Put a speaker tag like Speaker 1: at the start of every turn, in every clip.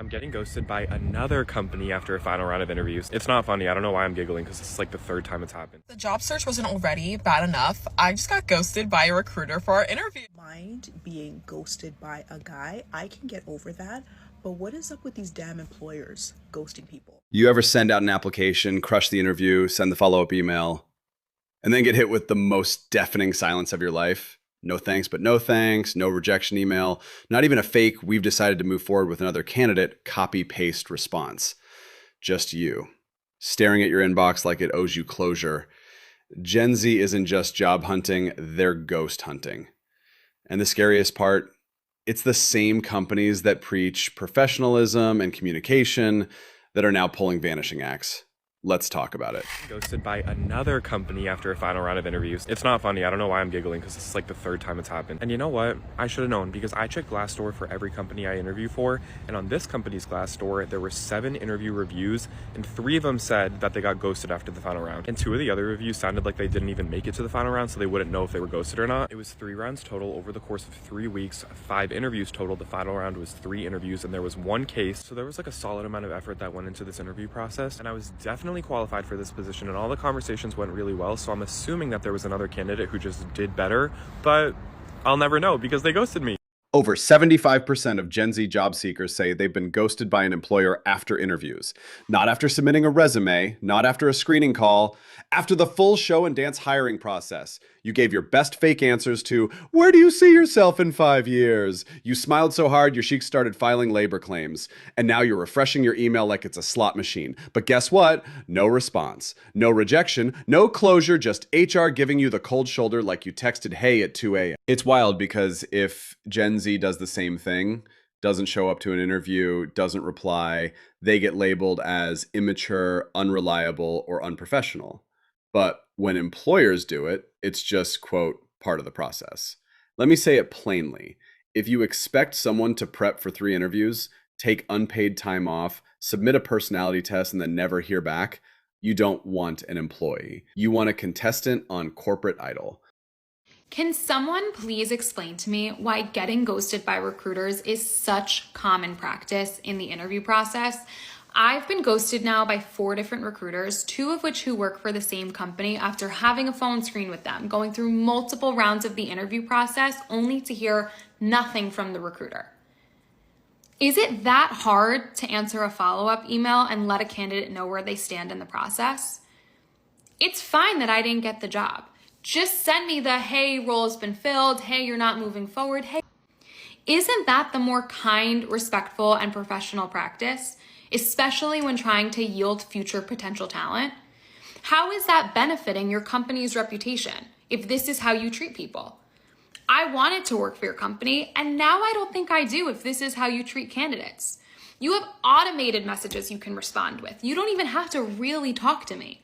Speaker 1: I'm getting ghosted by another company after a final round of interviews. It's not funny. I don't know why I'm giggling because this is like the third time it's happened.
Speaker 2: The job search wasn't already bad enough. I just got ghosted by a recruiter for our interview.
Speaker 3: Mind being ghosted by a guy, I can get over that. But what is up with these damn employers ghosting people?
Speaker 4: You ever send out an application, crush the interview, send the follow-up email, and then get hit with the most deafening silence of your life? No thanks, but no thanks, no rejection email, not even a fake, we've decided to move forward with another candidate, copy-paste response. Just you, staring at your inbox like it owes you closure. Gen Z isn't just job hunting, they're ghost hunting. And the scariest part, it's the same companies that preach professionalism and communication that are now pulling vanishing acts. Let's talk about it.
Speaker 1: Ghosted by another company after a final round of interviews. It's not funny. I don't know why I'm giggling because this is like the third time it's happened. And you know what? I should have known because I checked Glassdoor for every company I interview for. And on this company's Glassdoor, there were 7 interview reviews and 3 of them said that they got ghosted after the final round. And 2 of the other reviews sounded like they didn't even make it to the final round, so they wouldn't know if they were ghosted or not. It was 3 rounds total over the course of 3 weeks, 5 interviews total. The final round was 3 interviews and there was 1 case. So there was like a solid amount of effort that went into this interview process. And I was definitely qualified for this position and all the conversations went really well, so I'm assuming that there was another candidate who just did better, but I'll never know because they ghosted me.
Speaker 4: Over 75% of Gen Z job seekers say they've been ghosted by an employer after interviews. Not after submitting a resume, not after a screening call, after the full show and dance hiring process. You gave your best fake answers to, "Where do you see yourself in 5 years?" You smiled so hard your cheeks started filing labor claims. And now you're refreshing your email like it's a slot machine. But guess what? No response. No rejection. No closure. Just HR giving you the cold shoulder like you texted hey at 2 a.m. It's wild because if Gen Z does the same thing, doesn't show up to an interview, doesn't reply, they get labeled as immature, unreliable, or unprofessional. But when employers do it, it's just, quote, part of the process. Let me say it plainly. If you expect someone to prep for 3 interviews, take unpaid time off, submit a personality test, and then never hear back, you don't want an employee. You want a contestant on Corporate Idol.
Speaker 5: Can someone please explain to me why getting ghosted by recruiters is such common practice in the interview process? I've been ghosted now by 4 different recruiters, 2 of which who work for the same company after having a phone screen with them, going through multiple rounds of the interview process only to hear nothing from the recruiter. Is it that hard to answer a follow-up email and let a candidate know where they stand in the process? It's fine that I didn't get the job. Just send me the, hey, role has been filled, hey, you're not moving forward, hey. Isn't that the more kind, respectful, and professional practice, especially when trying to yield future potential talent? How is that benefiting your company's reputation if this is how you treat people? I wanted to work for your company, and now I don't think I do if this is how you treat candidates. You have automated messages you can respond with. You don't even have to really talk to me.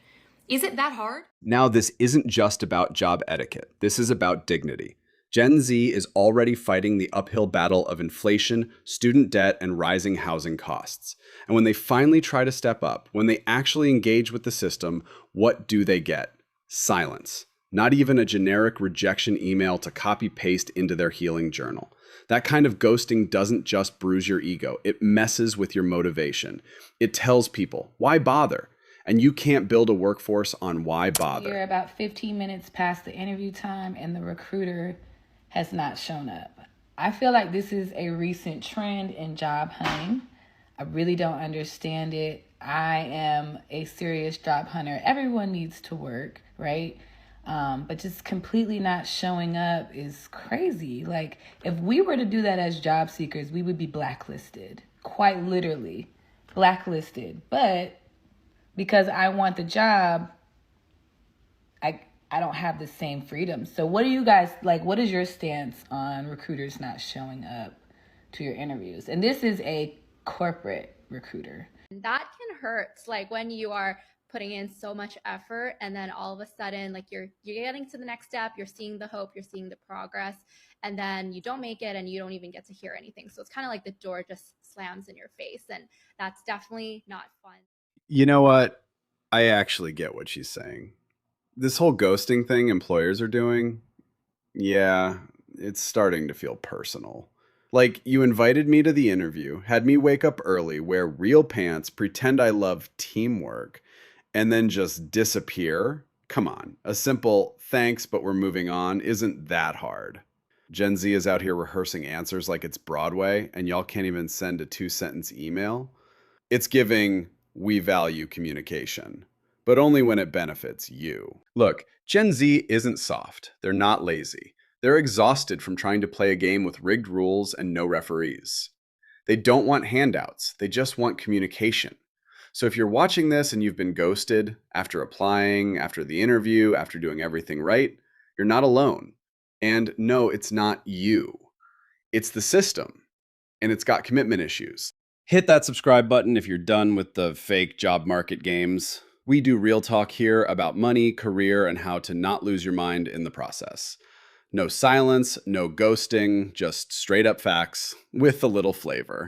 Speaker 5: Is it that hard?
Speaker 4: Now, this isn't just about job etiquette. This is about dignity. Gen Z is already fighting the uphill battle of inflation, student debt, and rising housing costs. And when they finally try to step up, when they actually engage with the system, what do they get? Silence. Not even a generic rejection email to copy-paste into their healing journal. That kind of ghosting doesn't just bruise your ego. It messes with your motivation. It tells people, why bother? And you can't build a workforce on why bother.
Speaker 6: You're about 15 minutes past the interview time and the recruiter has not shown up. I feel like this is a recent trend in job hunting. I really don't understand it. I am a serious job hunter. Everyone needs to work, right? But just completely not showing up is crazy. Like, if we were to do that as job seekers, we would be blacklisted, quite literally blacklisted. But because I want the job, I don't have the same freedom. So what do you guys, like, what is your stance on recruiters not showing up to your interviews? And this is a corporate recruiter.
Speaker 7: That can hurt, like when you are putting in so much effort and then all of a sudden, like you're getting to the next step, you're seeing the hope, you're seeing the progress, and then you don't make it and you don't even get to hear anything. So it's kind of like the door just slams in your face, and that's definitely not fun.
Speaker 4: You know what? I actually get what she's saying. This whole ghosting thing employers are doing, yeah, it's starting to feel personal. Like, you invited me to the interview, had me wake up early, wear real pants, pretend I love teamwork, and then just disappear? Come on, a simple thanks, but we're moving on isn't that hard. Gen Z is out here rehearsing answers like it's Broadway, and y'all can't even send a 2-sentence email. It's giving, we value communication, but only when it benefits you. Look, Gen Z isn't soft. They're not lazy. They're exhausted from trying to play a game with rigged rules and no referees. They don't want handouts. They just want communication. So if you're watching this and you've been ghosted after applying, after the interview, after doing everything right, you're not alone. And no, it's not you. It's the system. And it's got commitment issues. Hit that subscribe button if you're done with the fake job market games. We do real talk here about money, career, and how to not lose your mind in the process. No silence, no ghosting, just straight up facts with a little flavor.